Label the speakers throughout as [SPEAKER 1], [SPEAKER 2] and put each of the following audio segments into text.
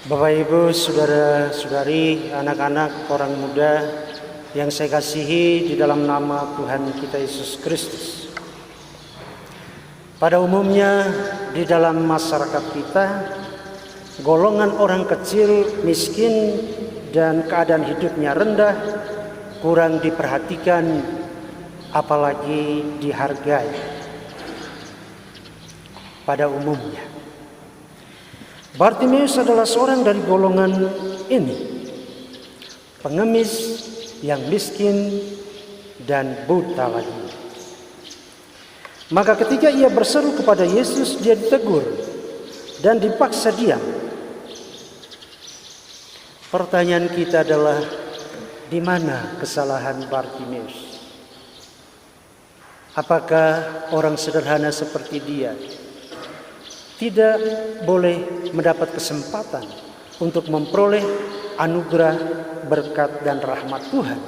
[SPEAKER 1] Bapak, Ibu, saudara-saudari, anak-anak, orang muda yang saya kasihi di dalam nama Tuhan kita Yesus Kristus. Pada umumnya di dalam masyarakat kita, golongan orang kecil, miskin, dan keadaan hidupnya rendah kurang diperhatikan, apalagi dihargai pada umumnya. Bartimeus adalah seorang dari golongan ini, pengemis yang miskin dan buta lagi. Maka ketika ia berseru kepada Yesus, dia ditegur dan dipaksa diam. Pertanyaan kita adalah, di mana kesalahan Bartimeus? Apakah orang sederhana seperti dia tidak boleh mendapat kesempatan untuk memperoleh anugerah, berkat, dan rahmat Tuhan,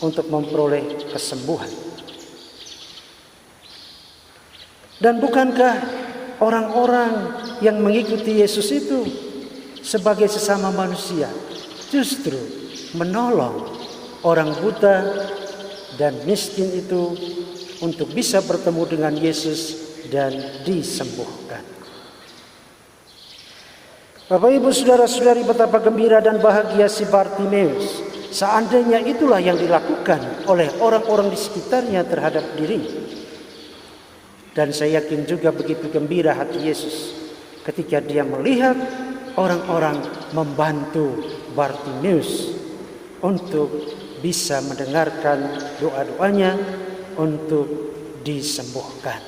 [SPEAKER 1] untuk memperoleh kesembuhan? Dan bukankah orang-orang yang mengikuti Yesus itu sebagai sesama manusia justru menolong orang buta dan miskin itu untuk bisa bertemu dengan Yesus dan disembuhkan? Bapak, Ibu, saudara-saudari, betapa gembira dan bahagia si Bartimeus seandainya itulah yang dilakukan oleh orang-orang di sekitarnya terhadap dirinya. Dan saya yakin juga begitu gembira hati Yesus ketika dia melihat orang-orang membantu Bartimeus untuk bisa mendengarkan doa-doanya untuk disembuhkan.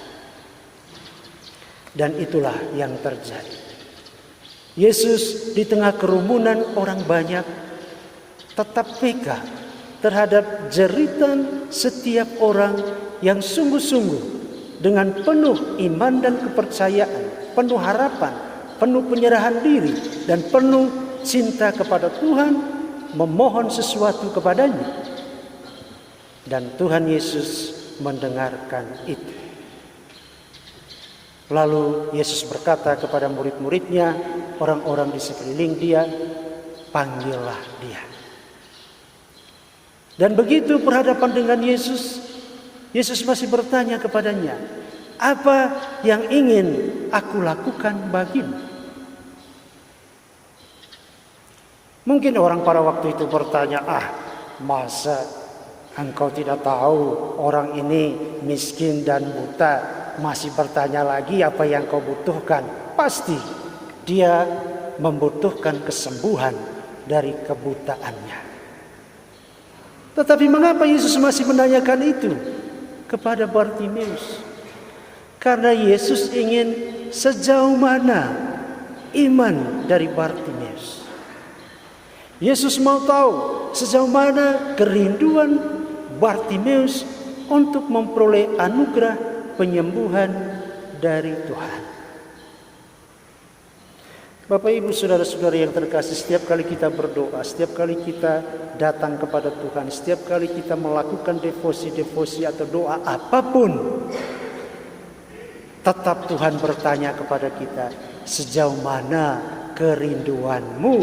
[SPEAKER 1] Dan itulah yang terjadi. Yesus di tengah kerumunan orang banyak tetap peka terhadap jeritan setiap orang yang sungguh-sungguh dengan penuh iman dan kepercayaan, penuh harapan, penuh penyerahan diri, dan penuh cinta kepada Tuhan, memohon sesuatu kepadanya. Dan Tuhan Yesus mendengarkan itu. Lalu Yesus berkata kepada murid-muridnya, orang-orang di sekeliling dia, panggillah dia. Dan begitu berhadapan dengan Yesus, Yesus masih bertanya kepadanya, apa yang ingin aku lakukan bagimu? Mungkin orang pada waktu itu bertanya, masa engkau tidak tahu orang ini miskin dan buta, masih bertanya lagi apa yang kau butuhkan? Pasti dia membutuhkan kesembuhan dari kebutaannya. Tetapi mengapa Yesus masih menanyakan itu kepada Bartimeus? Karena Yesus ingin sejauh mana iman dari Bartimeus. Yesus mau tahu sejauh mana kerinduan Bartimeus untuk memperoleh anugerah penyembuhan dari Tuhan. Bapak, Ibu, saudara-saudari yang terkasih, setiap kali kita berdoa, setiap kali kita datang kepada Tuhan, setiap kali kita melakukan devosi atau doa apapun, tetap Tuhan bertanya kepada kita, sejauh mana kerinduanmu,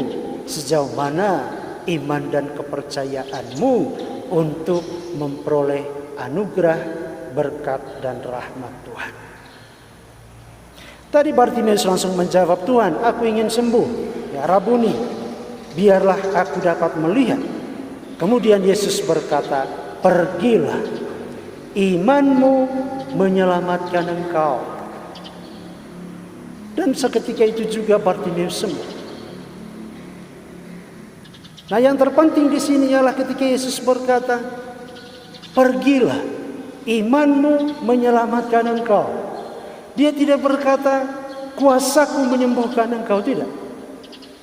[SPEAKER 1] sejauh mana iman dan kepercayaanmu untuk memperoleh anugerah, berkat, dan rahmat Tuhan. Tadi Bartimeus langsung menjawab, Tuhan, aku ingin sembuh. Ya Rabuni, biarlah aku dapat melihat. Kemudian Yesus berkata, pergilah, imanmu menyelamatkan engkau. Dan seketika itu juga Bartimeus sembuh. Nah, yang terpenting di sini ialah ketika Yesus berkata, pergilah, imanmu menyelamatkan engkau. Dia tidak berkata, kuasaku menyembuhkan engkau, tidak.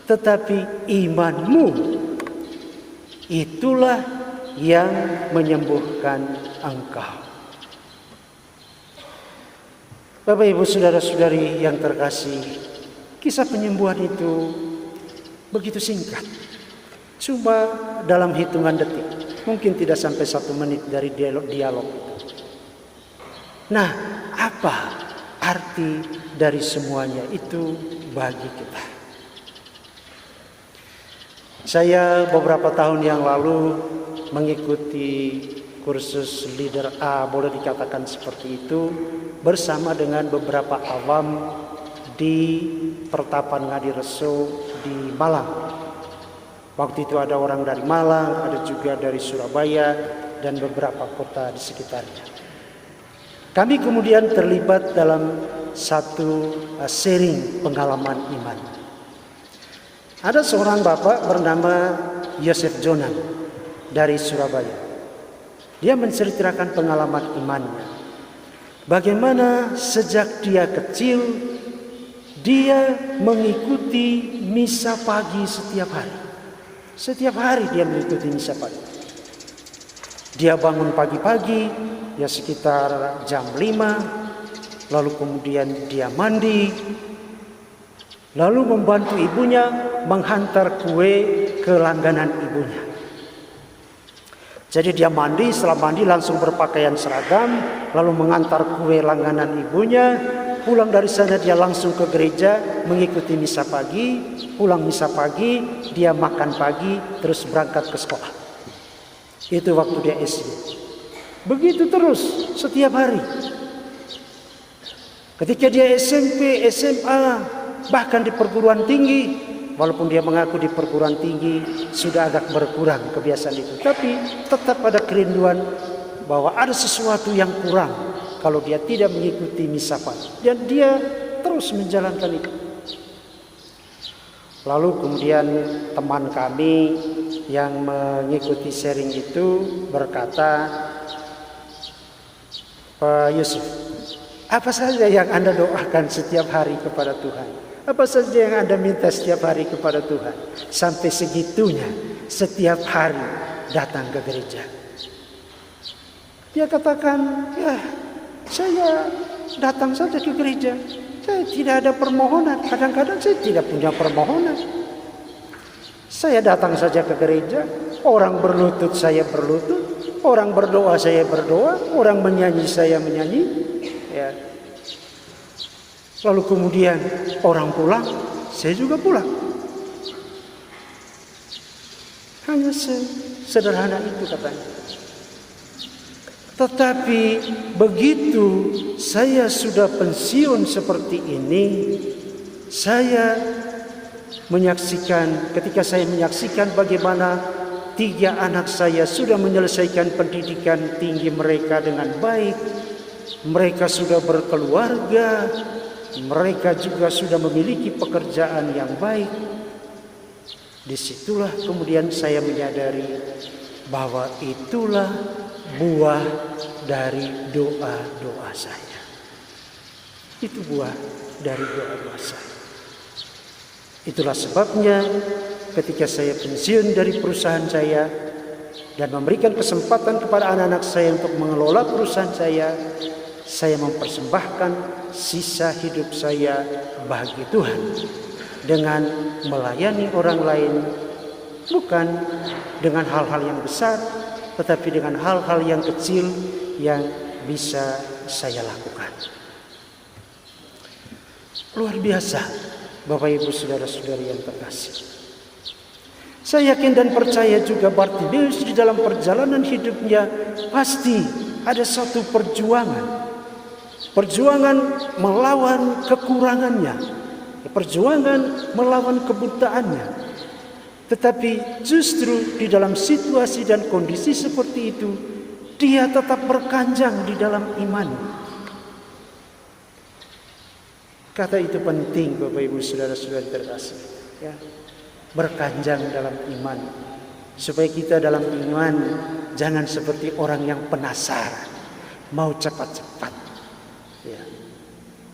[SPEAKER 1] Tetapi imanmu, itulah yang menyembuhkan engkau. Bapak, Ibu, saudara-saudari yang terkasih, kisah penyembuhan itu begitu singkat. Cuma dalam hitungan detik. Mungkin tidak sampai 1 menit dari dialog itu. Nah, apa arti dari semuanya itu bagi kita? Saya beberapa tahun yang lalu mengikuti kursus leader A, boleh dikatakan seperti itu, bersama dengan beberapa awam di Pertapan Ngadireso di Malang. Waktu itu ada orang dari Malang, ada juga dari Surabaya dan beberapa kota di sekitarnya. Kami kemudian terlibat dalam satu sharing pengalaman iman. Ada seorang bapak bernama Yosef Jonan dari Surabaya. Dia menceritakan pengalaman imannya. Bagaimana sejak dia kecil dia mengikuti misa pagi setiap hari. Setiap hari dia mengikuti misa pagi. Dia bangun pagi-pagi, ya sekitar jam 5, lalu kemudian dia mandi, lalu membantu ibunya menghantar kue ke langganan ibunya. Jadi dia mandi, setelah mandi langsung berpakaian seragam, lalu mengantar kue langganan ibunya. Pulang dari sana dia langsung ke gereja mengikuti misa pagi. Pulang misa pagi, dia makan pagi, terus berangkat ke sekolah. Itu waktu dia SD. Begitu terus setiap hari. Ketika dia SMP, SMA, bahkan di perguruan tinggi, walaupun dia mengaku di perguruan tinggi sudah agak berkurang kebiasaan itu, tapi tetap ada kerinduan bahwa ada sesuatu yang kurang kalau dia tidak mengikuti misa pagi. Dan dia terus menjalankan itu. Lalu kemudian teman kami yang mengikuti sharing itu berkata, Pak Yusuf, apa saja yang Anda doakan setiap hari kepada Tuhan? Apa saja yang Anda minta setiap hari kepada Tuhan? Sampai segitunya setiap hari datang ke gereja. Dia katakan, ya saya datang saja ke gereja. Saya tidak ada permohonan. Kadang-kadang saya tidak punya permohonan. Saya datang saja ke gereja. Orang berlutut saya berlutut. Orang berdoa saya berdoa. Orang menyanyi saya menyanyi. Ya. Lalu kemudian orang pulang, saya juga pulang. Hanya sederhana itu katanya. Tetapi begitu saya sudah pensiun seperti ini, ketika saya menyaksikan bagaimana 3 anak saya sudah menyelesaikan pendidikan tinggi mereka dengan baik, mereka sudah berkeluarga, mereka juga sudah memiliki pekerjaan yang baik. Disitulah kemudian saya menyadari bahwa itulah buah dari doa-doa saya. Itu buah dari doa-doa saya. Itulah sebabnya ketika saya pensiun dari perusahaan saya dan memberikan kesempatan kepada anak-anak saya untuk mengelola perusahaan saya mempersembahkan sisa hidup saya bagi Tuhan dengan melayani orang lain, bukan dengan hal-hal yang besar, tetapi dengan hal-hal yang kecil yang bisa saya lakukan. Luar biasa, Bapak Ibu saudara-saudari yang terkasih. Saya yakin dan percaya juga Bartimeus di dalam perjalanan hidupnya pasti ada satu perjuangan. Perjuangan melawan kekurangannya, perjuangan melawan kebutaannya. Tetapi justru di dalam situasi dan kondisi seperti itu, dia tetap berkanjang di dalam iman. Kata itu penting, Bapak Ibu saudara-saudari terkasih, ya. Berkanjang dalam iman, supaya kita dalam iman jangan seperti orang yang penasaran, mau cepat-cepat, ya.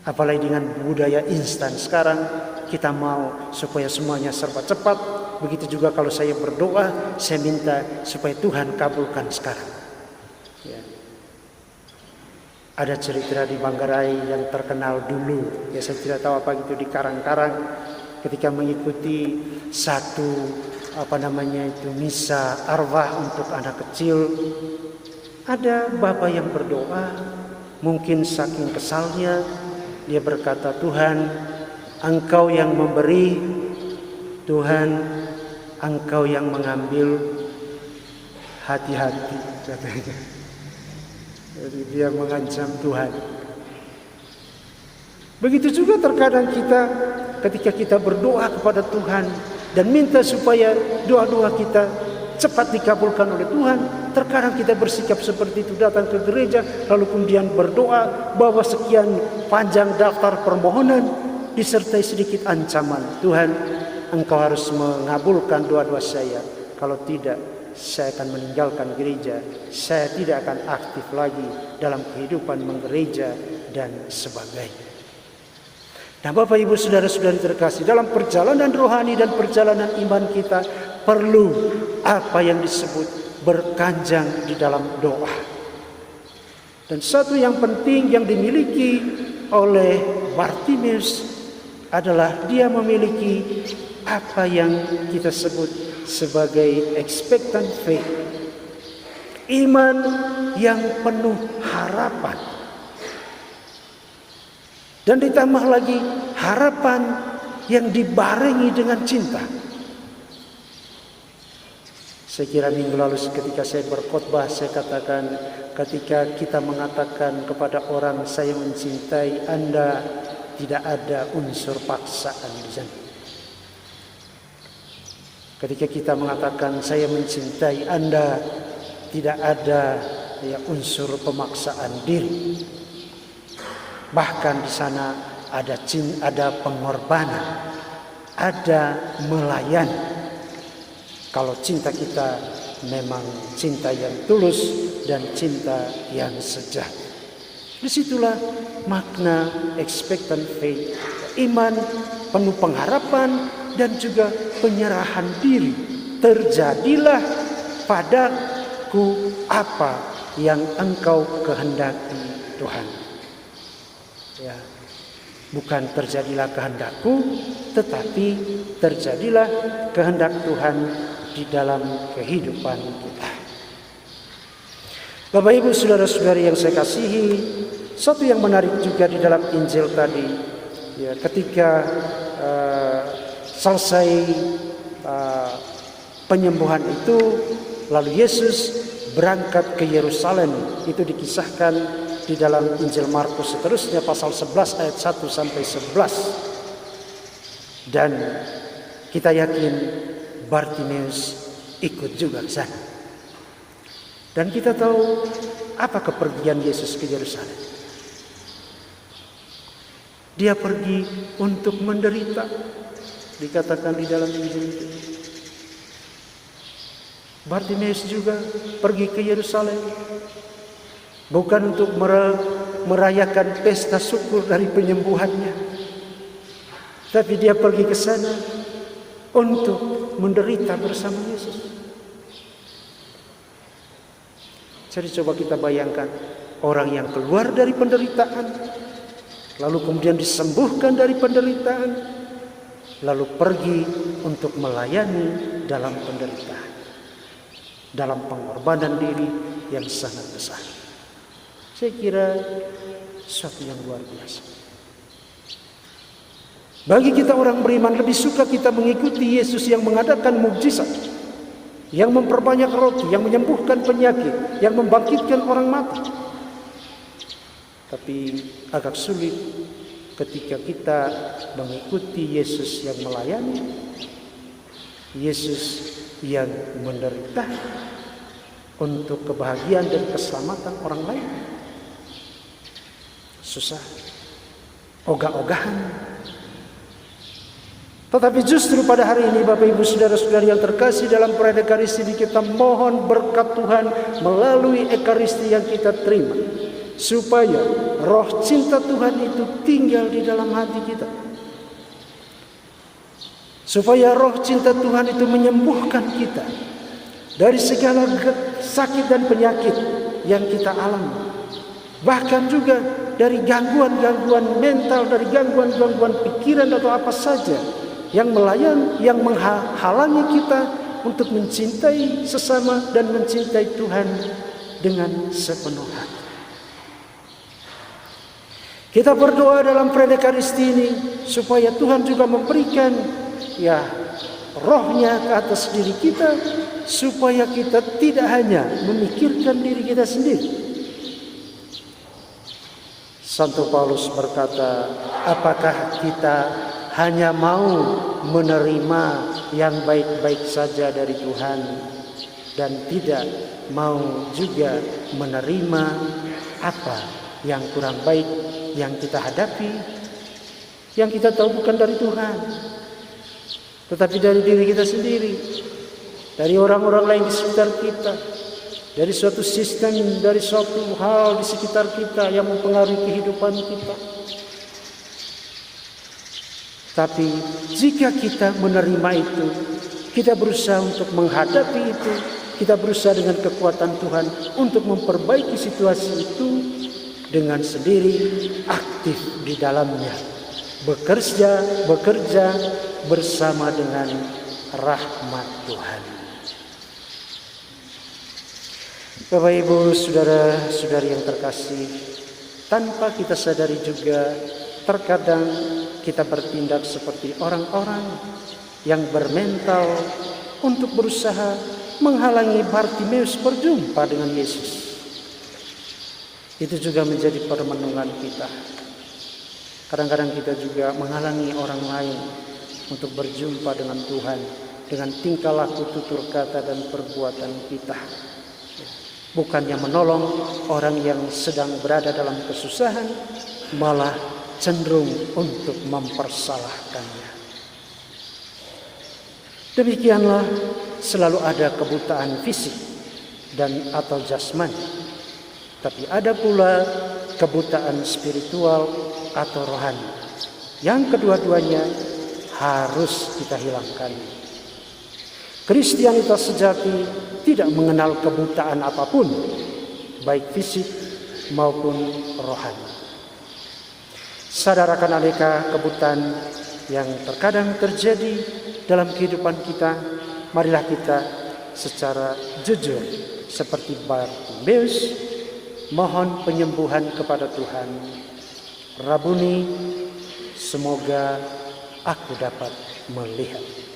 [SPEAKER 1] Apalagi dengan budaya instan sekarang, kita mau supaya semuanya serba cepat. Begitu juga kalau saya berdoa, saya minta supaya Tuhan kabulkan sekarang. Ya. Ada cerita di Manggarai yang terkenal dulu, ya saya tidak tahu apa itu, di Karang-Karang, ketika mengikuti satu misa arwah untuk anak kecil. Ada bapak yang berdoa, mungkin saking kesalnya dia berkata, Tuhan, Engkau yang memberi, Tuhan, Engkau yang mengambil, hati-hati katanya. Jadi dia mengancam Tuhan. Begitu juga terkadang kita ketika kita berdoa kepada Tuhan dan minta supaya doa-doa kita cepat dikabulkan oleh Tuhan, terkadang kita bersikap seperti itu, datang ke gereja lalu kemudian berdoa, bawa sekian panjang daftar permohonan disertai sedikit ancaman. Tuhan, Engkau harus mengabulkan doa-doa saya, kalau tidak saya akan meninggalkan gereja, saya tidak akan aktif lagi dalam kehidupan menggereja dan sebagainya. Nah, Bapak Ibu Saudara-saudari terkasih, dalam perjalanan rohani dan perjalanan iman kita perlu apa yang disebut berkanjang di dalam doa. Dan satu yang penting yang dimiliki oleh Bartimeus adalah dia memiliki apa yang kita sebut sebagai expectant faith, iman yang penuh harapan, dan ditambah lagi harapan yang dibarengi dengan cinta. Saya kira minggu lalu ketika saya berkhotbah, saya katakan ketika kita mengatakan kepada orang saya mencintai Anda, tidak ada unsur paksaan di sana. Ketika kita mengatakan saya mencintai Anda, tidak ada unsur pemaksaan diri. Bahkan di sana ada pengorbanan, ada melayani. Kalau cinta kita memang cinta yang tulus dan cinta yang sejati. Disitulah makna expectant faith, iman penuh pengharapan dan juga penyerahan diri. Terjadilah padaku apa yang Engkau kehendaki, Tuhan. Ya, bukan terjadilah kehendakku, tetapi terjadilah kehendak Tuhan di dalam kehidupan kita. Bapak Ibu Saudara-saudari yang saya kasihi, satu yang menarik juga di dalam Injil tadi, ya, ketika selesai penyembuhan itu, lalu Yesus berangkat ke Yerusalem. Itu dikisahkan di dalam Injil Markus seterusnya pasal 11 ayat 1 sampai 11. Dan kita yakin Bartimeus ikut juga ke sana. Dan kita tahu apa kepergian Yesus ke Yerusalem. Dia pergi untuk menderita. Dikatakan di dalam Injil itu. Bartimeus juga pergi ke Yerusalem bukan untuk merayakan pesta syukur dari penyembuhannya, tapi dia pergi ke sana untuk menderita bersama Yesus. Jadi coba kita bayangkan orang yang keluar dari penderitaan, lalu kemudian disembuhkan dari penderitaan, lalu pergi untuk melayani dalam penderitaan, dalam pengorbanan diri yang sangat besar. Saya kira sesuatu yang luar biasa. Bagi kita orang beriman, lebih suka kita mengikuti Yesus yang mengadakan mukjizat, yang memperbanyak roti, yang menyembuhkan penyakit, yang membangkitkan orang mati. Tapi agak sulit ketika kita mengikuti Yesus yang melayani, Yesus yang menderita untuk kebahagiaan dan keselamatan orang lain. Susah, ogah-ogahan. Tetapi justru pada hari ini Bapak Ibu Saudara-saudari yang terkasih, dalam perayaan Ekaristi kita mohon berkat Tuhan melalui Ekaristi yang kita terima, supaya roh cinta Tuhan itu tinggal di dalam hati kita. Supaya roh cinta Tuhan itu menyembuhkan kita dari segala sakit dan penyakit yang kita alami. Bahkan juga dari gangguan-gangguan mental, dari gangguan-gangguan pikiran atau apa saja yang menghalangi kita untuk mencintai sesama dan mencintai Tuhan dengan sepenuh hati. Kita berdoa dalam perayaan Ekaristi ini supaya Tuhan juga memberikan rohnya ke atas diri kita, supaya kita tidak hanya memikirkan diri kita sendiri. Santo Paulus berkata, apakah kita hanya mau menerima yang baik-baik saja dari Tuhan dan tidak mau juga menerima apa yang kurang baik yang kita hadapi, yang kita tahu bukan dari Tuhan, tetapi dari diri kita sendiri, dari orang-orang lain di sekitar kita, dari suatu sistem, dari suatu hal di sekitar kita yang mempengaruhi kehidupan kita. Tapi jika kita menerima itu, kita berusaha untuk menghadapi itu, kita berusaha dengan kekuatan Tuhan untuk memperbaiki situasi itu dengan sendiri, aktif di dalamnya, bekerja bersama dengan rahmat Tuhan. Bapak Ibu, saudara-saudari yang terkasih, tanpa kita sadari juga terkadang kita bertindak seperti orang-orang yang bermental untuk berusaha menghalangi Bartimeus berjumpa dengan Yesus. Itu juga menjadi permenungan kita. Kadang-kadang kita juga menghalangi orang lain untuk berjumpa dengan Tuhan dengan tingkah laku, tutur kata, dan perbuatan kita. Bukannya menolong orang yang sedang berada dalam kesusahan, malah cenderung untuk mempersalahkannya. Demikianlah selalu ada kebutaan fisik dan atau jasmani. Tapi ada pula kebutaan spiritual atau rohani. Yang kedua-duanya harus kita hilangkan. Kristianitas sejati tidak mengenal kebutaan apapun, baik fisik maupun rohani. Sadar akan aneka kebutaan yang terkadang terjadi dalam kehidupan kita, marilah kita secara jujur seperti Bartimeus mohon penyembuhan kepada Tuhan. Rabuni, semoga aku dapat melihat.